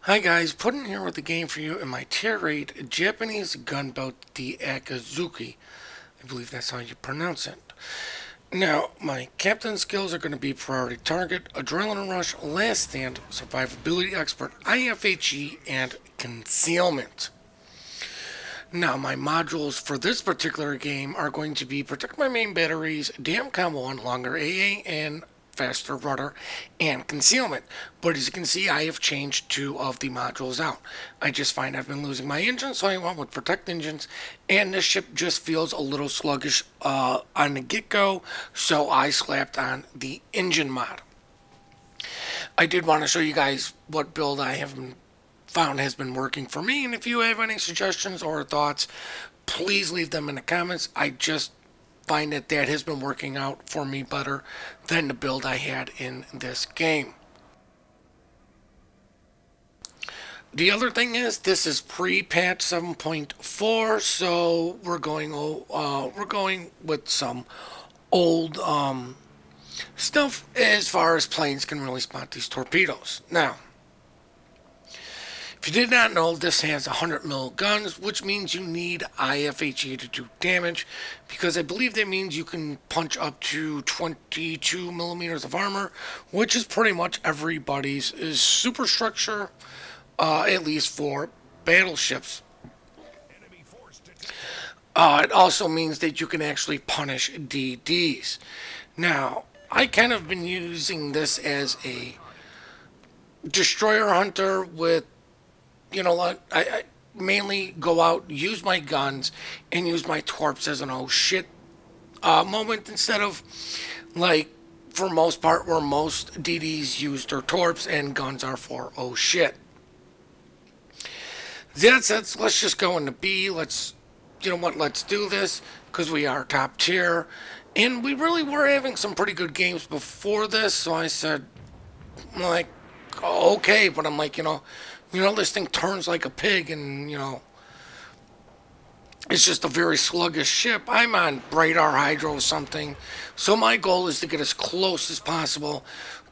Hi guys, Puddin here with a game for you in my tier 8 Japanese gunboat, the Akizuki. I believe that's how you pronounce it. Now, my captain skills are going to be priority target, adrenaline rush, last stand, survivability expert, IFHE, and concealment. Now, my modules for this particular game are going to be protect my main batteries, damn combo on longer AA, and faster rudder and concealment. But as you can see, I have changed 2 of the modules out. I just find I've been losing my engine, so I went with protect engines, and this ship just feels a little sluggish on the get-go, so I slapped on the engine mod. I did want to show you guys what build I have found has been working for me, and if you have any suggestions or thoughts, please leave them in the comments. I just find that has been working out for me better than the build I had in this game. The other thing is, this is pre-patch 7.4, so we're going with some old stuff as far as planes can really spot these torpedoes. Now, if you did not know, this has 100 mil guns, which means you need IFHE to do damage, because I believe that means you can punch up to 22 millimeters of armor, which is pretty much everybody's superstructure, at least for battleships. It also means that you can actually punish DDs. Now, I kind of been using this as a destroyer hunter with, you know what, I mainly go out, use my guns, and use my torps as an oh shit moment, instead of, like, for most part, where most DDs use their torps and guns are for oh shit. Let's just go into B. Let's, you know what, let's do this, because we are top tier. And we really were having some pretty good games before this, so I said, like, okay, but I'm like, you know, this thing turns like a pig, and, you know, it's just a very sluggish ship. I'm on radar hydro or something, so my goal is to get as close as possible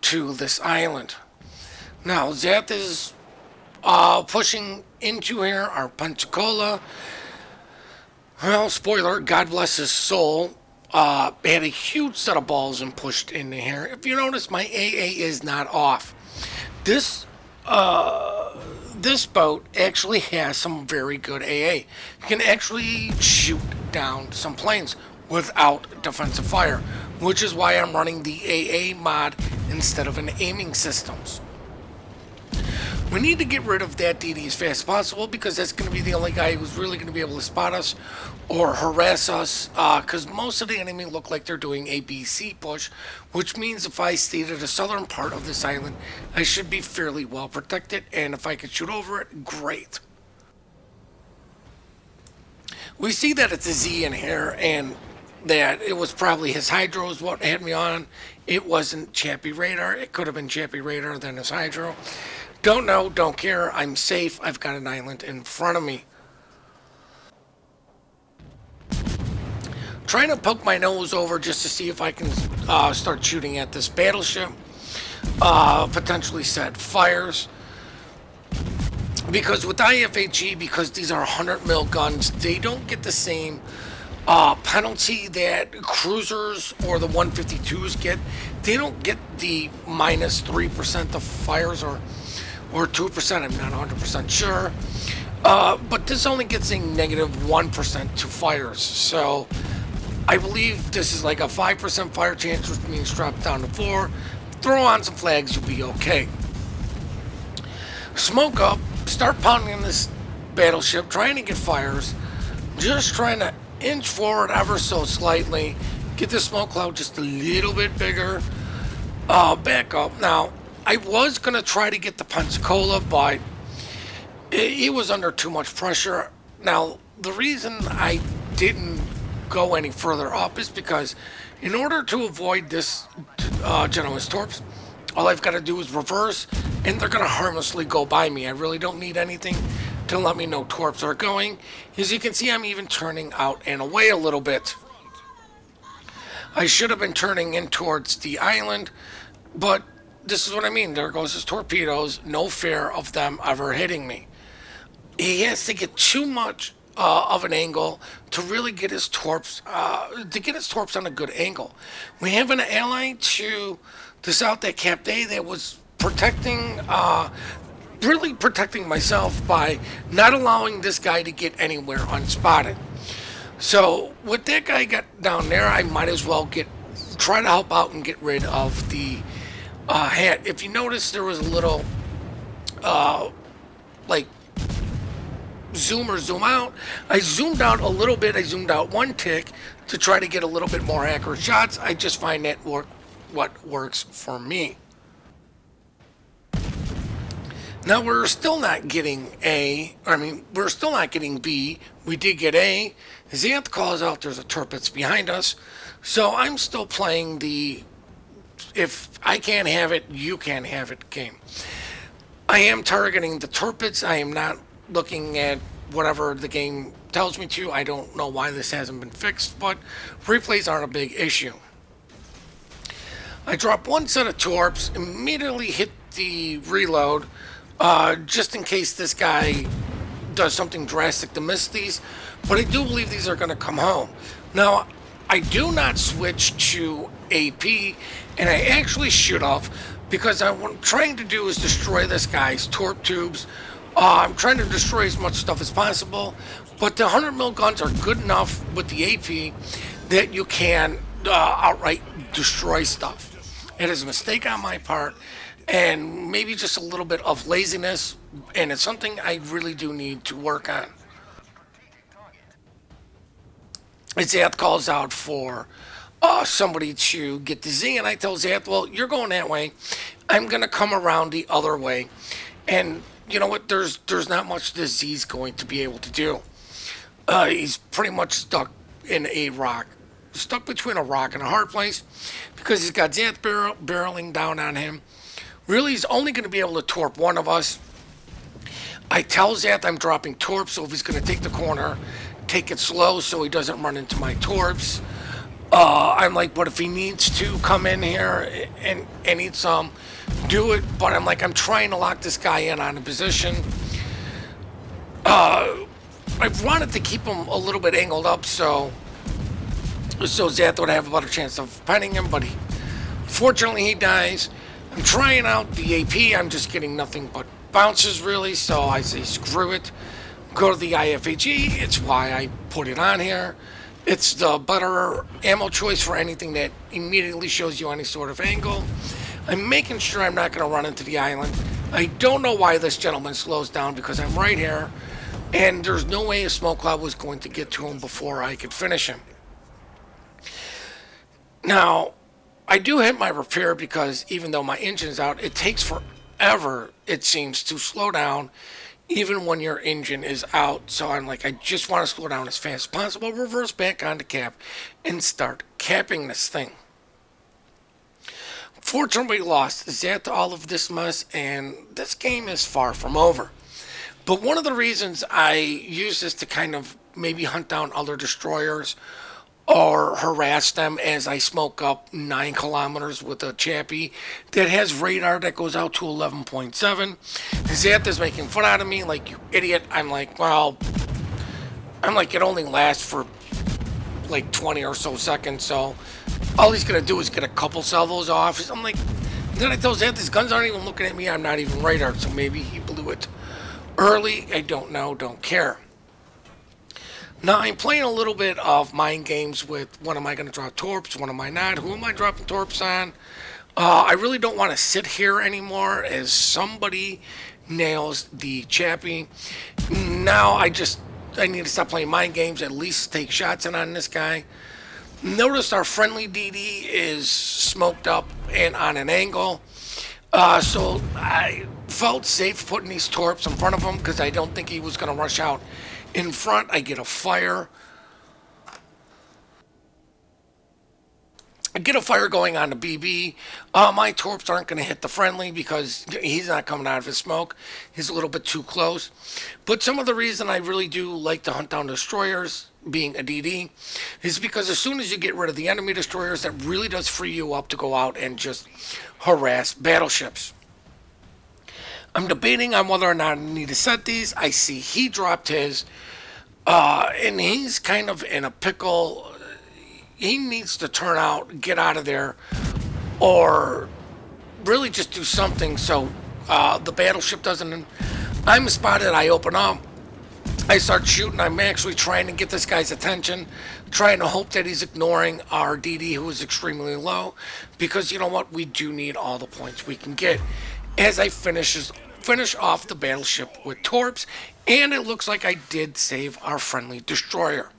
to this island. Now, Zath is pushing into here, our Pensacola. Well, spoiler, God bless his soul, had a huge set of balls and pushed into here. If you notice, my AA is not off. This boat actually has some very good AA. You can actually shoot down some planes without defensive fire, which is why I'm running the AA mod instead of an aiming systems. We need to get rid of that DD as fast as possible, because that's going to be the only guy who's really going to be able to spot us or harass us, because most of the enemy look like they're doing a BC push, which means if I stay to the southern part of this island, I should be fairly well protected, and if I could shoot over it, great. We see that it's a Z in here, and that it was probably his hydro is what had me on. It wasn't Chappie radar. It could have been Chappie radar than his hydro. Don't know, don't care. I'm safe. I've got an island in front of me. Trying to poke my nose over just to see if I can start shooting at this battleship. Potentially set fires. Because with IFHE, because these are 100 mil guns, they don't get the same penalty that cruisers or the 152s get. They don't get the minus 3% of fires or 2%, I'm not 100% sure. But this only gets a negative 1% to fires. So I believe this is like a 5% fire chance, which means drop down to 4. Throw on some flags, you'll be okay. Smoke up, start pounding this battleship, trying to get fires. Just trying to inch forward ever so slightly. Get the smoke cloud just a little bit bigger. Back up. Now, I was going to try to get the Pensacola, but it was under too much pressure. Now, the reason I didn't go any further up is because in order to avoid this gentleman's torps, all I've got to do is reverse, and they're going to harmlessly go by me. I really don't need anything to let me know torps are going. As you can see, I'm even turning out and away a little bit. I should have been turning in towards the island, but this is what I mean. There goes his torpedoes. No fear of them ever hitting me. He has to get too much of an angle to really get his torps on a good angle. We have an ally to the south at Cap Day that was protecting, really protecting myself by not allowing this guy to get anywhere unspotted. So with that guy got down there, I might as well try to help out and get rid of the hat. If you notice, there was a little like zoom or zoom out. I zoomed out a little bit. I zoomed out one tick to try to get a little bit more accurate shots. I just find that what works for me. Now we're still not getting A. We're still not getting B. We did get A. Xanth calls out there's a Turpitz behind us. So I'm still playing the if I can't have it, you can't have it game. I am targeting the Turpitz. I am not looking at whatever the game tells me to. I don't know why this hasn't been fixed, but replays aren't a big issue. I drop one set of torps, immediately hit the reload, just in case this guy does something drastic to miss these, but I do believe these are going to come home. Now, I do not switch to AP, and I actually should have, because what I'm trying to do is destroy this guy's torp tubes. I'm trying to destroy as much stuff as possible, but the 100 mil guns are good enough with the AP that you can outright destroy stuff. It is a mistake on my part, and maybe just a little bit of laziness, and it's something I really do need to work on. Xanth calls out for somebody to get the Z, and I tell Xanth, well, you're going that way. I'm going to come around the other way. And you know what? There's not much this Z's going to be able to do. He's pretty much stuck in a rock. Stuck between a rock and a hard place because he's got Xanth barreling down on him. Really, he's only going to be able to torp one of us. I tell Xanth I'm dropping torps, so if he's going to take the corner, take it slow so he doesn't run into my torps. I'm like, but if he needs to come in here and eat some, do it. But I'm like, I'm trying to lock this guy in on a position. I wanted to keep him a little bit angled up so Xanth would have a better chance of penning him, but fortunately he dies. I'm trying out the AP. I'm just getting nothing but bounces, really, so I say screw it. Go to the IFAG. It's why I put it on here. It's the better ammo choice for anything that immediately shows you any sort of angle. I'm making sure I'm not going to run into the island. I don't know why this gentleman slows down because I'm right here, and there's no way a smoke cloud was going to get to him before I could finish him. Now, I do hit my repair because even though my engine's out, it takes forever, it seems, to slow down even when your engine is out. So I'm like, I just want to slow down as fast as possible, reverse back onto cap, and start capping this thing. Fortunately, we lost Xanth to all of this mess, and this game is far from over. But one of the reasons I use this to kind of maybe hunt down other destroyers or harass them as I smoke up 9 kilometers with a chappie that has radar that goes out to 11.7. Xanth is making fun out of me like, you idiot. I'm like, well, it only lasts for like 20 or so seconds, so all he's going to do is get a couple salvos off. I'm like, then I tell Xanth his guns aren't even looking at me. I'm not even radar, so maybe he blew it early. I don't know, don't care. Now, I'm playing a little bit of mind games with when am I going to drop torps, when am I not, who am I dropping torps on. I really don't want to sit here anymore as somebody nails the chappie. Now, I need to stop playing mind games, at least take shots in on this guy. Notice our friendly DD is smoked up and on an angle. So I felt safe putting these torps in front of him because I don't think he was going to rush out in front. I get a fire. get a fire going on the BB. My torps aren't going to hit the friendly because he's not coming out of his smoke. He's a little bit too close. But some of the reason I really do like to hunt down destroyers, being a DD, is because as soon as you get rid of the enemy destroyers, that really does free you up to go out and just harass battleships. I'm debating on whether or not I need to set these. I see he dropped his, and he's kind of in a pickle. He needs to turn out, get out of there, or really just do something so the battleship doesn't. I'm spotted, I open up, I start shooting. I'm actually trying to get this guy's attention, trying to hope that he's ignoring our DD, who is extremely low, because you know what, we do need all the points we can get. As I finish off the battleship with torps, and it looks like I did save our friendly destroyer.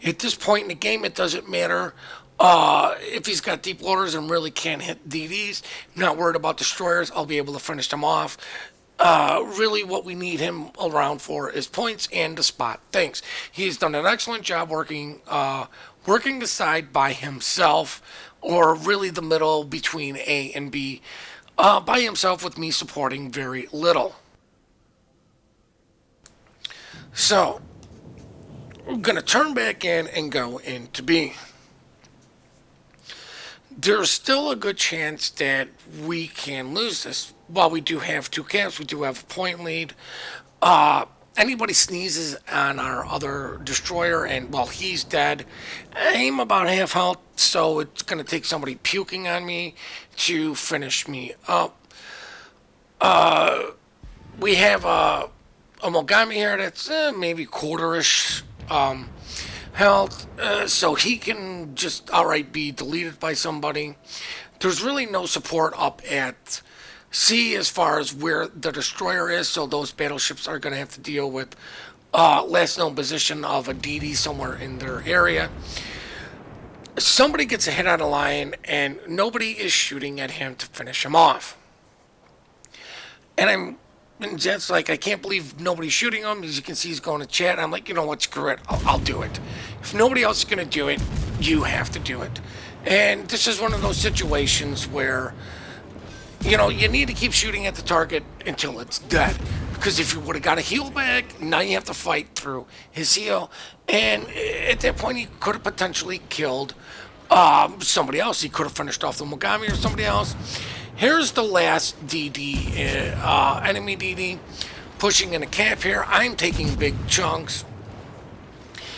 At this point in the game, it doesn't matter if he's got deep loaders and really can't hit DDs. I'm not worried about destroyers. I'll be able to finish them off. Really, what we need him around for is points and to spot things. He's done an excellent job working the side by himself, or really the middle between A and B, by himself, with me supporting very little. So we're going to turn back in and go into B. There's still a good chance that we can lose this. While we do have 2 camps, we do have a point lead. Anybody sneezes on our other destroyer and, well, he's dead. I'm about half health, so it's going to take somebody puking on me to finish me up. We have a Mogami here that's maybe quarter-ish health, so he can just outright be deleted by somebody. There's really no support up at C as far as where the destroyer is, so those battleships are going to have to deal with last known position of a DD somewhere in their area. Somebody gets a hit on a lion, and nobody is shooting at him to finish him off. And Jet's like, I can't believe nobody's shooting him. As you can see, he's going to chat. I'm like, you know what, screw it. I'll do it. If nobody else is going to do it, you have to do it. And this is one of those situations where, you know, you need to keep shooting at the target until it's dead. Because if you would have got a heal back, now you have to fight through his heal. And at that point, he could have potentially killed somebody else. He could have finished off the Mogami or somebody else. Here's the last DD, enemy DD, pushing in a cap here. I'm taking big chunks.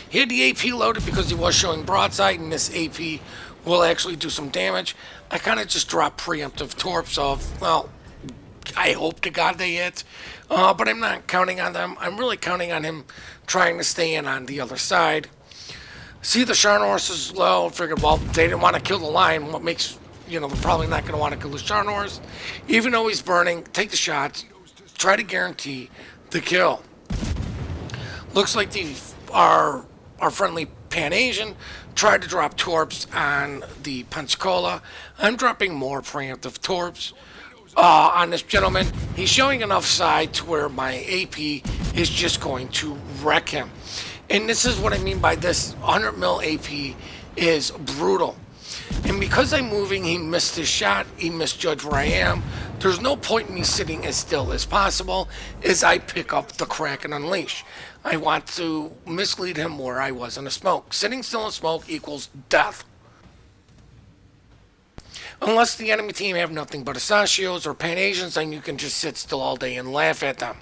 He had the AP loaded because he was showing broadside, and this AP will actually do some damage. I kind of just dropped preemptive torps of, well, I hope to God they hit, but I'm not counting on them. I'm really counting on him trying to stay in on the other side. See the Sharn horse is low. Figured, well, they didn't want to kill the lion. What makes, you know, they're probably not going to want to kill the Sharn horse. Even though he's burning, take the shots. Try to guarantee the kill. Looks like our friendly Pan-Asian tried to drop torps on the Pensacola. I'm dropping more preemptive torps on this gentleman. He's showing enough side to where my AP is just going to wreck him. And this is what I mean by this 100 mil AP is brutal. And because I'm moving, he missed his shot. He misjudged where I am. There's no point in me sitting as still as possible as I pick up the crack and unleash. I want to mislead him where I was in the smoke. Sitting still in smoke equals death. Unless the enemy team have nothing but Asachios or Pan-Asians, then you can just sit still all day and laugh at them.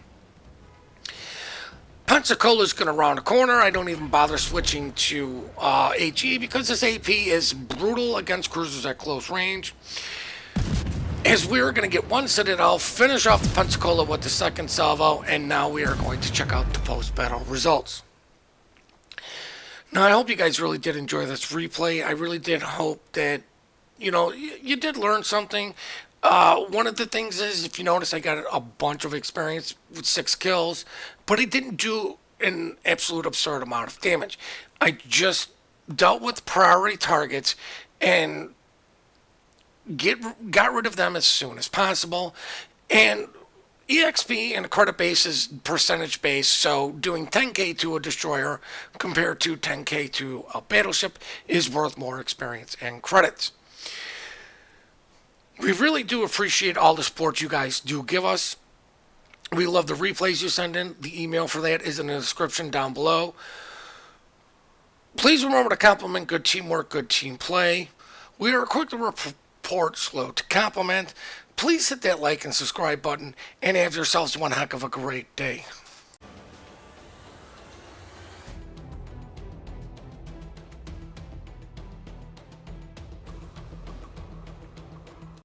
Pensacola's going to round a corner. I don't even bother switching to HE because this AP is brutal against cruisers at close range. As we're going to get one Citadel, finish off the Pensacola with the second salvo, and now we are going to check out the post-battle results. Now, I hope you guys really did enjoy this replay. I really did hope that, you know, you did learn something. One of the things is, if you notice, I got a bunch of experience with 6 kills, but I didn't do an absolute absurd amount of damage. I just dealt with priority targets and got rid of them as soon as possible. And EXP and credit base is percentage based, so doing 10k to a destroyer compared to 10k to a battleship is worth more experience and credits. We really do appreciate all the support you guys do give us. We love the replays you send in. The email for that is in the description down below. Please remember to compliment good teamwork, good team play. We are quick to report, slow to compliment. Please hit that like and subscribe button and have yourselves one heck of a great day.